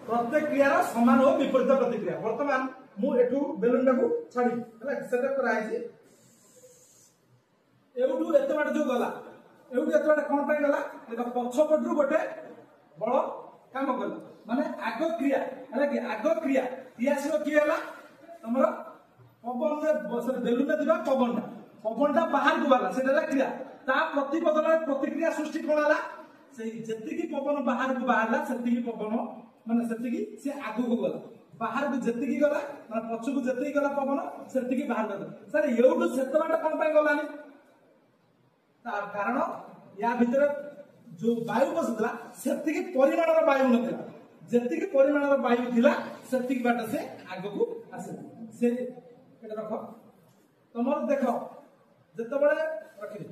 प्रत्येक क्रियार समान और विपरीत प्रतिक्रिया। वर्तमान मु एठू बेलून टाकू छाड़ी हला सेटअप कराइछि एउठू एते बाटे जो गला एउठू एते बाटे कोन पय गला देखो पछ पटरू गोटे बड़ काम कला माने आगो क्रिया हला कि आगो क्रिया इयासियो कि हला हमर पवन में बेलून दिबा पवनटा बाहर को गला सेटा क्रिया ता प्रतिपदन प्रतिक्रिया सृष्टि कोला से जति की पवन बाहर को बाहरला सेति की पवन माने सेति की से आगो को गला बाहर को जति की गला माने पछ को जति गला पवन सेति की बाहर गला सर एउठू सेतबाटा कोन पय गलानी तार कारण या भीतर जो वायु बसला सेति की परिमाणर वायु नथिला जति की परिमाणर वायु थिला सेति की बाटा से आगो को आसे से एटा रखो तमर देखो जते बळे रखि